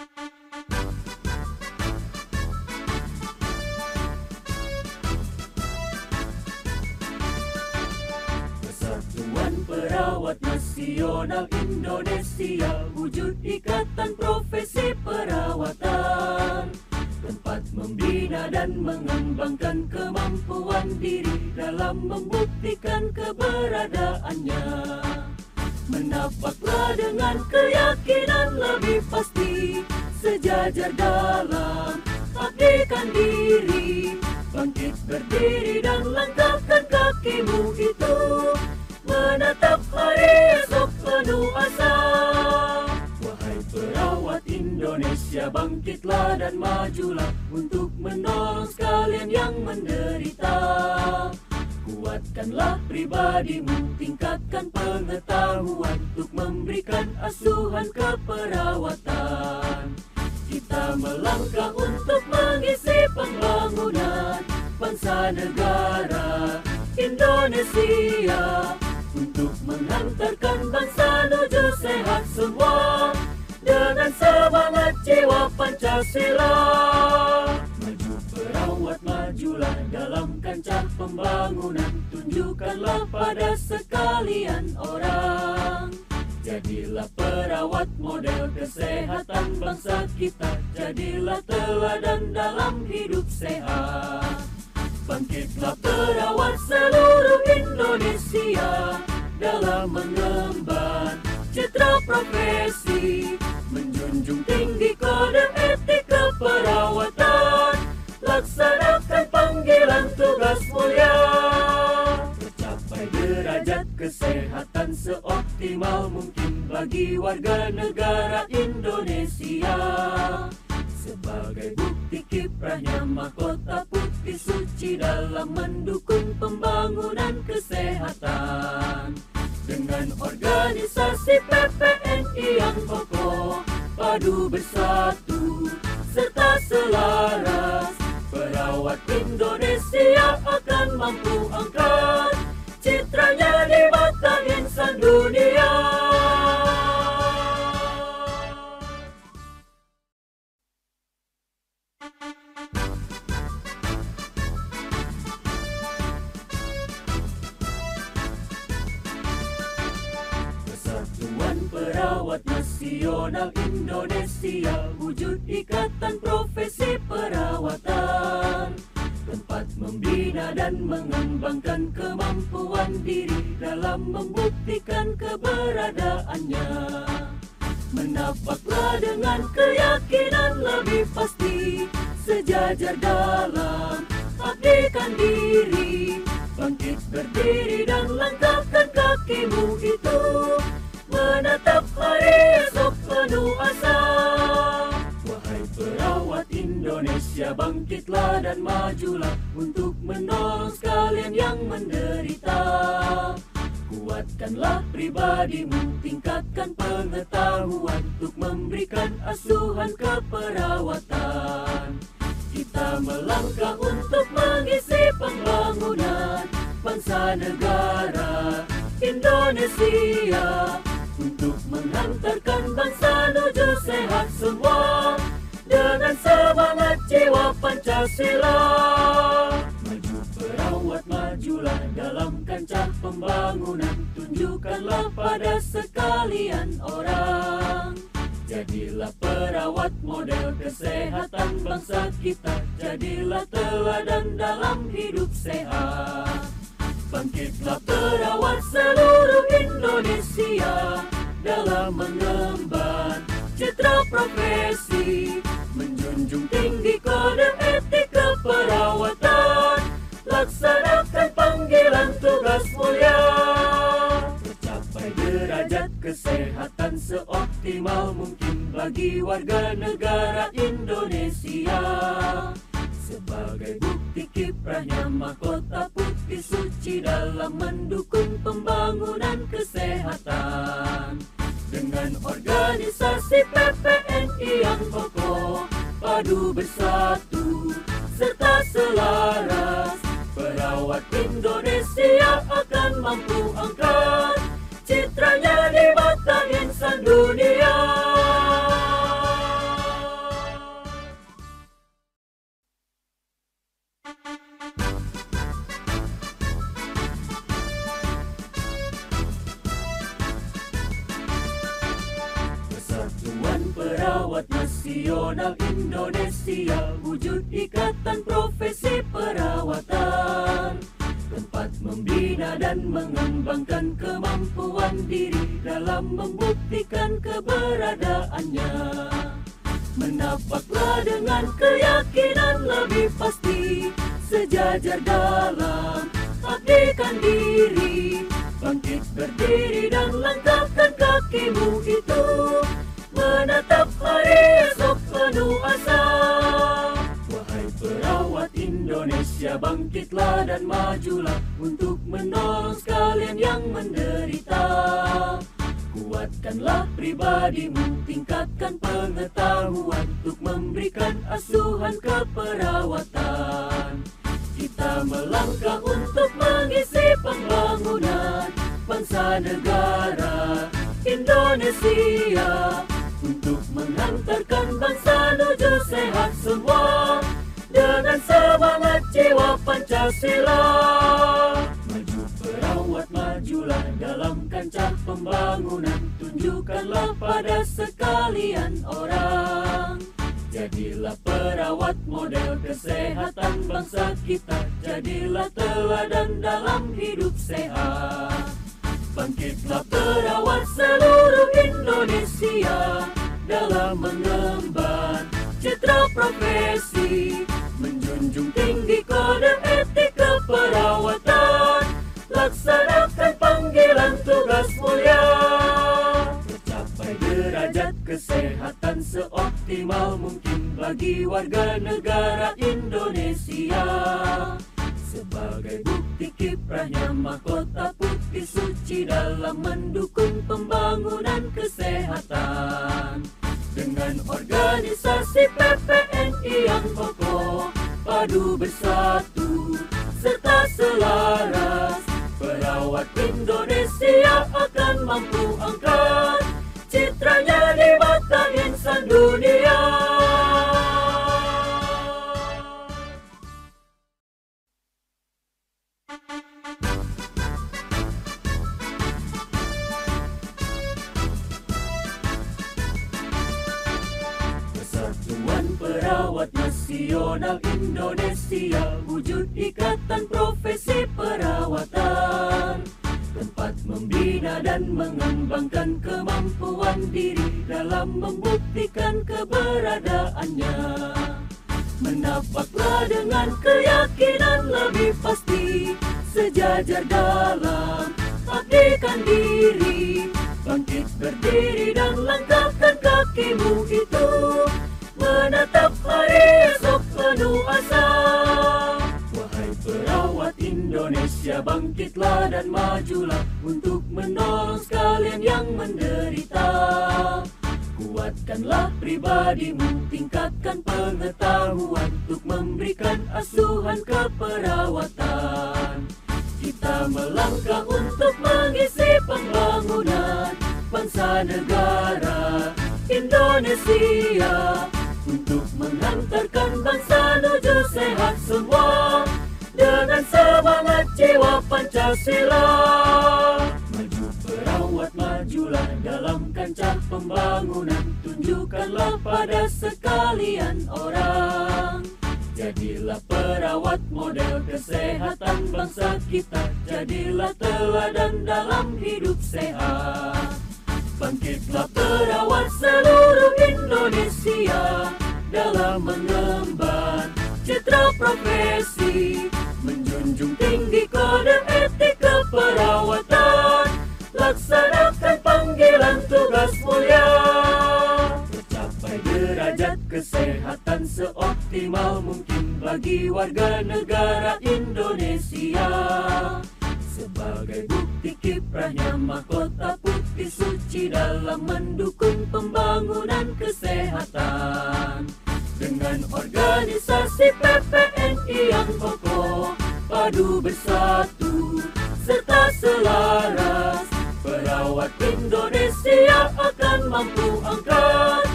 Persatuan Perawat Nasional Indonesia, wujud ikatan profesi perawatan, tempat membina dan mengembangkan kemampuan diri dalam membuktikan keberadaannya. Menapaklah dengan keyakinan lebih pasti, sejajar dalam abdikan diri, bangkit berdiri dan langkahkan kakimu itu, menatap hari esok penuh asa. Wahai perawat Indonesia, bangkitlah dan majulah untuk menolong sekalian yang menderita. Kuatkanlah pribadimu, tingkatkan pengetahuan untuk memberikan asuhan keperawatan. Kita melangkah untuk mengisi pembangunan bangsa negara Indonesia, untuk menghantarkan bangsa menuju sehat semua dengan semangat jiwa Pancasila. Maju perawat, majulah dalam kancah pembangunan, tunjukkanlah pada sekalian orang. Jadilah perawat model kesehatan bangsa kita, jadilah teladan dalam hidup sehat. Bangkitlah perawat seluruh Indonesia dalam mengemban citra profesi, menjunjung tinggi kode etik keperawatan, laksanakan panggilan tugas mulia, tercapai derajat kesehatan seoptimal mungkin bagi warga negara Indonesia. Sebagai bukti kiprahnya mahkota putih suci dalam mendukung pembangunan kesehatan. Dengan organisasi PPNI yang kokoh, padu bersatu serta selaras, perawat Indonesia akan mampu angkat citranya di mata insan dunia. Persatuan Perawat Nasional Indonesia, wujud ikatan profesi perawatan, tempat membina dan mengembangkan kemampuan diri dalam membuktikan keberadaannya. Menapaklah dengan keyakinan lebih pasti, sejajar dalam abdikan diri, bangkit berdiri dan langkahkan kakimu itu, menatap hari esok penuh asa. Wahai perawat Indonesia, bangkitlah dan majulah untuk menolong sekalian yang menderita. Kuatkanlah pribadimu, tingkatkan pengetahuan untuk memberikan asuhan keperawatan. Kita melangkah untuk mengisi pembangunan bangsa negara Indonesia, untuk menghantarkan bangsa menuju sehat semua dengan semangat jiwa Pancasila. Maju perawat, majulah dalam kancah pembangunan, tunjukkanlah pada sekalian orang. Jadilah perawat model kesehatan bangsa kita, jadilah teladan dalam hidup sehat. Bangkitlah perawat seluruh Indonesia dalam mengemban citra profesi, menjunjung tinggi kode etik keperawatan, laksanakan panggilan tugas mulia, tercapai derajat kesehatan seoptimal mungkin bagi warga negara Indonesia. Sebagai bukti kiprahnya mahkota putih suci dalam mendukung pembangunan kesehatan. Dengan organisasi PPNI yang kokoh, padu bersatu serta selaras, perawat Indonesia akan mampu angkat citranya di mata insan dunia. nasional Indonesia, wujud ikatan profesi perawatan, tempat membina dan mengembangkan kemampuan diri dalam membuktikan keberadaannya. Menapaklah dengan keyakinan lebih pasti, sejajar dalam abdikan diri, bangkit berdiri dan langkahkan kakimu itu, menatap hari esok penuh asa. Wahai perawat Indonesia, bangkitlah dan majulah untuk menolong sekalian yang menderita. Kuatkanlah pribadimu, tingkatkan pengetahuan untuk memberikan asuhan keperawatan. Kita melangkah untuk mengisi pembangunan bangsa negara Indonesia, untuk menghantarkan bangsa menuju sehat semua dengan semangat jiwa Pancasila. Maju perawat, majulah dalam kancah pembangunan, tunjukkanlah pada sekalian orang. Jadilah perawat model kesehatan bangsa kita, jadilah teladan dalam hidup sehat. Bangkitlah perawat seluruh Indonesia dalam mengemban citra profesi, menjunjung tinggi kode etik keperawatan, laksanakan panggilan tugas mulia, tercapai derajat kesehatan seoptimal mungkin bagi warga negara Indonesia. Sebagai bukti kiprahnya mahkota putih suci dalam mendukung pembangunan kesehatan. Dengan organisasi PPNI yang kokoh, padu bersatu serta selaras, perawat Indonesia akan mampu angkat citranya di mata insan dunia. Persatuan Perawat Nasional Indonesia, wujud ikatan profesi perawatan, tempat membina dan mengembangkan kemampuan diri dalam membuktikan keberadaannya. Menapaklah dengan keyakinan lebih pasti, sejajar dalam abdikan diri, bangkit berdiri dan langkahkan kakimu itu, menatap hari esok penuh asa. Wahai perawat Indonesia, bangkitlah dan majulah untuk menolong sekalian yang menderita. Kuatkanlah pribadimu, tingkatkan pengetahuan untuk memberikan asuhan keperawatan. Kita melangkah untuk mengisi pembangunan bangsa negara Indonesia, untuk menghantarkan bangsa menuju sehat semua dengan semangat jiwa Pancasila. Maju perawat, majulah dalam kancah pembangunan, tunjukkanlah pada sekalian orang. Jadilah perawat model kesehatan bangsa kita, jadilah teladan dalam hidup sehat. Bangkitlah perawat seluruh Indonesia dalam mengemban citra profesi, menjunjung tinggi kode etik keperawatan, laksanakan panggilan tugas mulia, tercapai derajat kesehatan seoptimal mungkin bagi warga negara Indonesia. Sebagai bukti kiprahnya mahkota putih suci dalam mendukung pembangunan kesehatan. Dengan organisasi PPNI yang kokoh, padu bersatu serta selaras, perawat Indonesia akan mampu angkat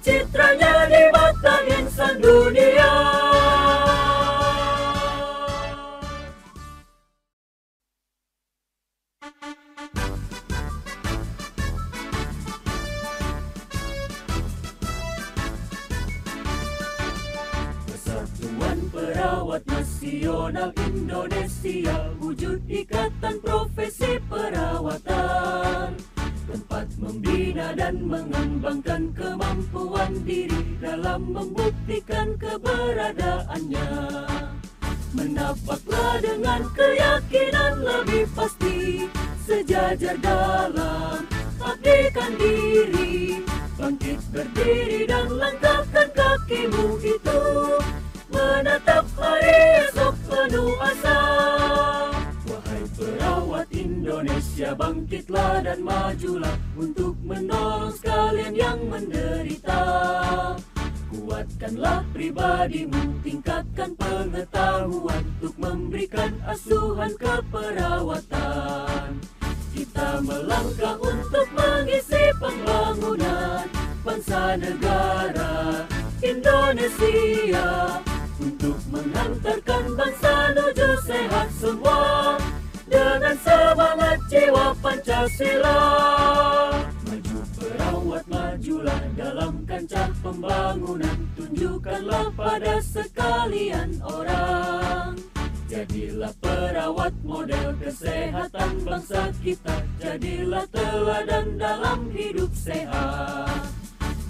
citranya di mata insan dunia. nasional Indonesia, wujud ikatan profesi perawatan, tempat membina dan mengembangkan kemampuan diri dalam membuktikan keberadaannya. Menapaklah dengan keyakinan lebih pasti, sejajar dalam abdikan diri, bangkit berdiri dan langkahkan kakimu itu, menatap hari esok penuh asa. Wahai perawat Indonesia, bangkitlah dan majulah untuk menolong sekalian yang menderita. Kuatkanlah pribadimu, tingkatkan pengetahuan untuk memberikan asuhan keperawatan. Kita melangkah untuk mengisi pembangunan bangsa negara Indonesia, untuk menghantarkan bangsa menuju sehat semua dengan semangat jiwa Pancasila. Maju perawat, majulah dalam kancah pembangunan, tunjukkanlah pada sekalian orang. Jadilah perawat model kesehatan bangsa kita, jadilah teladan dalam hidup sehat.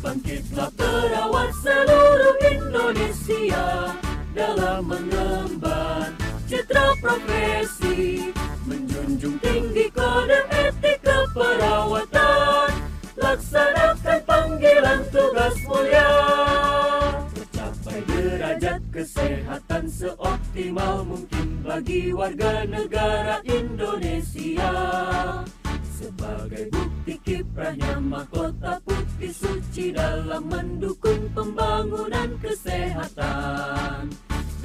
Bangkitlah perawat seluruh Indonesia dalam mengemban citra profesi, menjunjung tinggi kode etik keperawatan, laksanakan panggilan tugas mulia, tercapai derajat kesehatan seoptimal mungkin bagi warga negara Indonesia. Sebagai bukti kiprahnya mahkota putih suci dalam mendukung pembangunan kesehatan.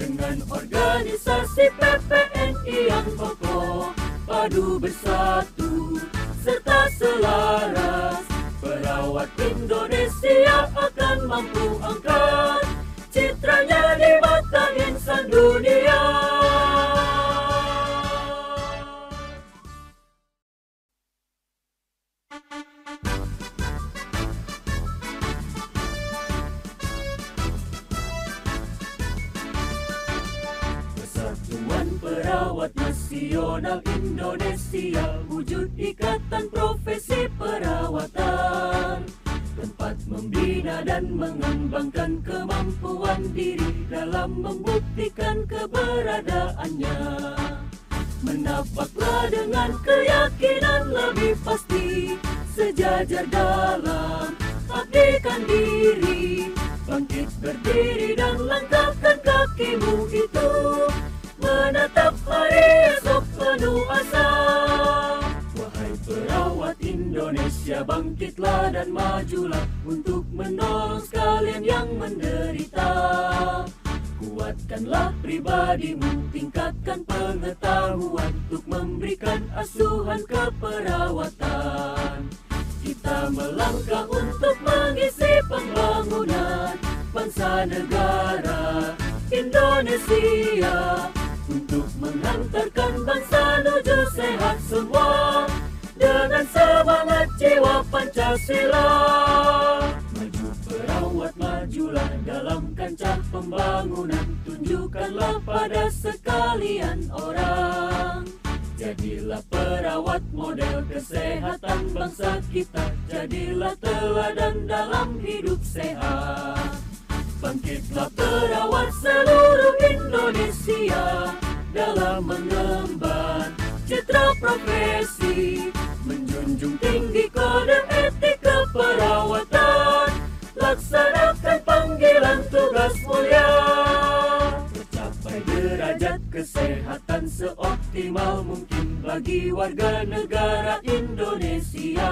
Dengan organisasi PPNI yang kokoh, padu bersatu serta selaras, perawat Indonesia akan mampu angkat citranya di mata insan dunia. Persatuan Perawat Nasional Indonesia, wujud ikatan profesi perawatan, tempat membina dan mengembangkan kemampuan diri dalam membuktikan keberadaannya. Menapaklah dengan keyakinan lebih pasti, sejajar dalam abdikan diri, bangkit berdiri dan langkahkan kakimu itu, menatap hari esok penuh asa. Wahai perawat Indonesia, bangkitlah dan majulah untuk menolong sekalian yang menderita. Kuatkanlah pribadimu, tingkatkan pengetahuan untuk memberikan asuhan keperawatan. Kita melangkah untuk mengisi pembangunan bangsa negara Indonesia, untuk menghantarkan bangsa menuju sehat semua dengan semangat jiwa Pancasila. Maju perawat, majulah dalam kancah pembangunan, tunjukkanlah pada sekalian orang. Jadilah perawat model kesehatan bangsa kita, jadilah teladan dalam hidup sehat. Bangkitlah perawat seluruh Indonesia dalam mengemban citra profesi, menjunjung tinggi kode etik keperawatan, laksanakan panggilan tugas mulia, tercapai derajat kesehatan seoptimal mungkin bagi warga negara Indonesia.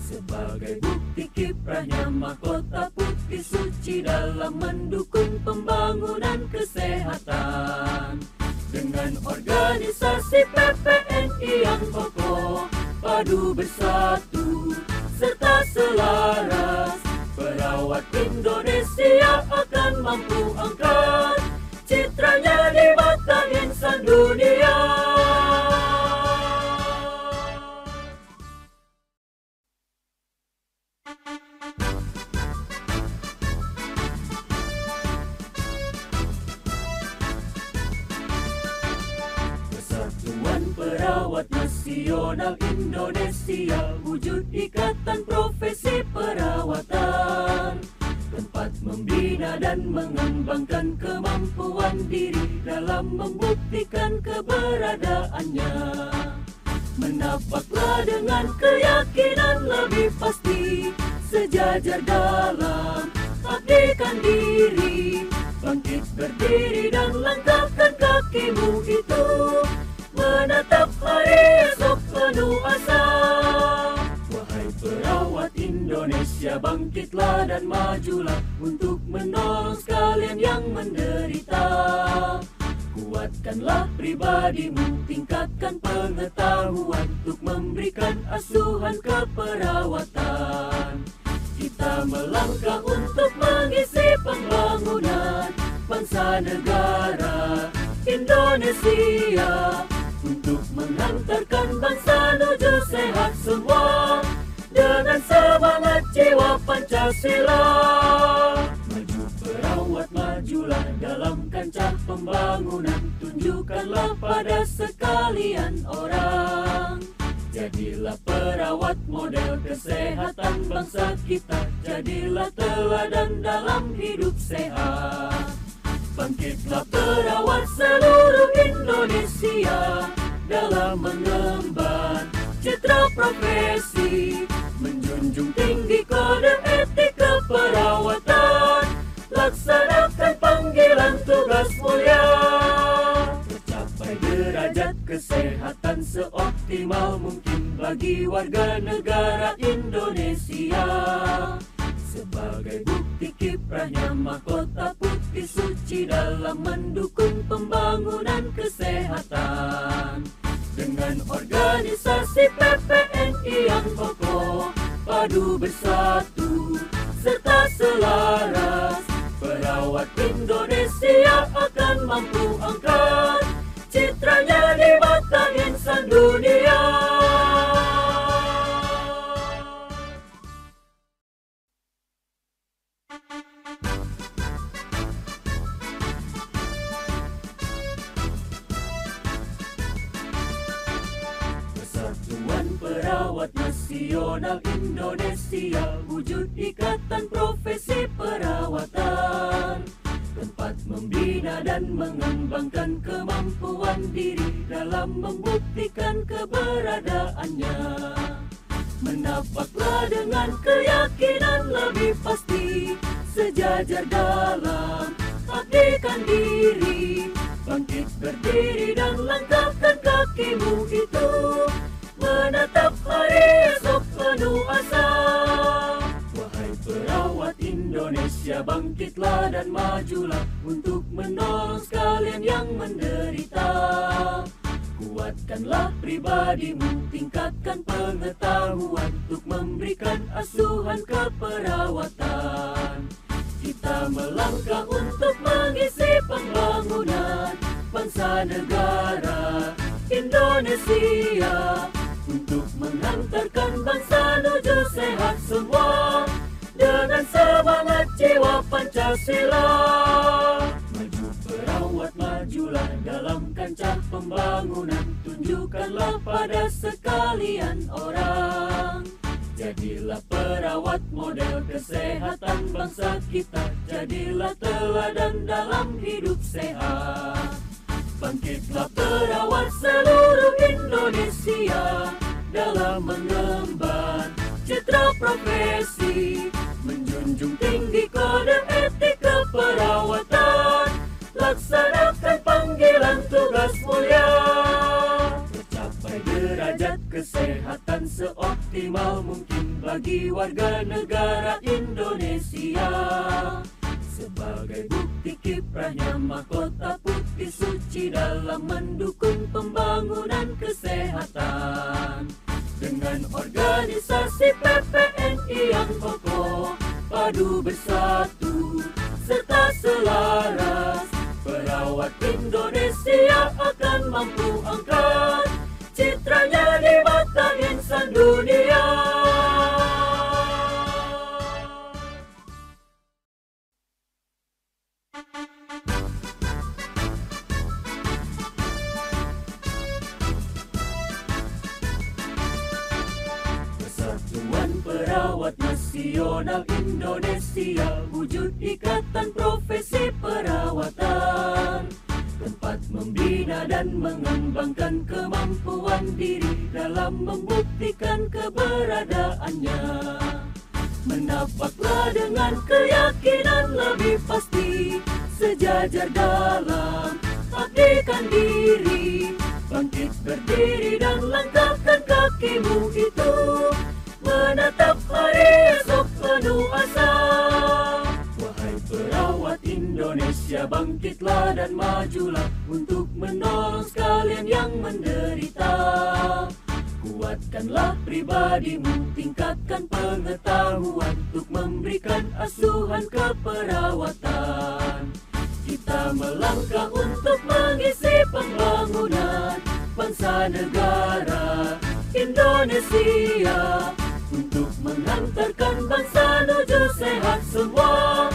Sebagai bukti kiprahnya mahkota putih suci dalam mendukung pembangunan kesehatan. Dengan organisasi PPNI yang kokoh, padu bersatu serta selaras, perawat Indonesia akan mampu angkat citranya di mata insan dunia. nasional Indonesia, wujud ikatan profesi perawatan, tempat membina dan mengembangkan kemampuan diri dalam membuktikan keberadaannya. Menapaklah dengan keyakinan lebih pasti, sejajar dalam abdikan diri, bangkit berdiri dan langkahkan kakimu itu, menatap hari esok penuh asa. Wahai perawat Indonesia, bangkitlah dan majulah untuk menolong sekalian yang menderita. Kuatkanlah pribadimu, tingkatkan pengetahuan untuk memberikan asuhan keperawatan. Kita melangkah untuk mengisi pembangunan bangsa negara Indonesia, untuk mengantarkan bangsa menuju sehat semua dengan semangat jiwa Pancasila. Maju perawat, majulah dalam kancah pembangunan, tunjukkanlah pada sekalian orang. Jadilah perawat model kesehatan bangsa kita, jadilah teladan dalam hidup sehat. Bangkitlah perawat seluruh Indonesia dalam mengemban citra profesi, menjunjung tinggi kode etik keperawatan, laksanakan panggilan tugas mulia, tercapai derajat kesehatan seoptimal mungkin bagi warga negara Indonesia. Sebagai bukti kiprahnya mahkota putih suci dalam mendukung pembangunan kesehatan. Dengan organisasi PPNI yang kokoh, padu bersatu, serta selaras, perawat Indonesia akan mampu angkat citranya di mata insan dunia. Persatuan Perawat Nasional Indonesia, wujud ikatan profesi perawatan, tempat membina dan mengembangkan kemampuan diri dalam membuktikan keberadaannya. Menapaklah dengan keyakinan lebih pasti, sejajar dalam abdikan diri, bangkit berdiri dan langkahkan kakimu itu, menatap hari esok penuh asa. Wahai perawat Indonesia, bangkitlah dan majulah untuk menolong sekalian yang menderita. Kuatkanlah pribadimu, tingkatkan pengetahuan untuk memberikan asuhan keperawatan. Kita melangkah untuk mengisi pembangunan bangsa negara Indonesia, untuk mengantarkan bangsa menuju sehat semua dengan semangat jiwa Pancasila. Maju perawat, majulah dalam kancah pembangunan, tunjukkanlah pada sekalian orang. Jadilah perawat model kesehatan bangsa kita, jadilah teladan dalam hidup sehat. Bangkitlah perawat seluruh Indonesia dalam mengemban citra profesi, menjunjung tinggi kode etik keperawatan, laksanakan panggilan tugas mulia, tercapai derajat kesehatan seoptimal mungkin bagi warga negara Indonesia. Sebagai bukti kiprahnya mahkota putih suci dalam mendukung pembangunan kesehatan. Dengan organisasi PPNI yang kokoh, padu bersatu, serta selaras, perawat Indonesia akan mampu angkat citranya di mata insan dunia. perawat nasional Indonesia, wujud ikatan profesi perawatan, tempat membina dan mengembangkan kemampuan diri dalam membuktikan keberadaannya. Menapaklah dengan keyakinan lebih pasti, sejajar dalam abdikan diri, bangkit berdiri dan langkahkan kakimu itu, menatap hari esok penuh asa. Wahai perawat Indonesia, bangkitlah dan majulah untuk menolong sekalian yang menderita. Kuatkanlah pribadimu, tingkatkan pengetahuan untuk memberikan asuhan keperawatan. Kita melangkah untuk mengisi pembangunan bangsa negara Indonesia, untuk menghantarkan bangsa menuju sehat semua.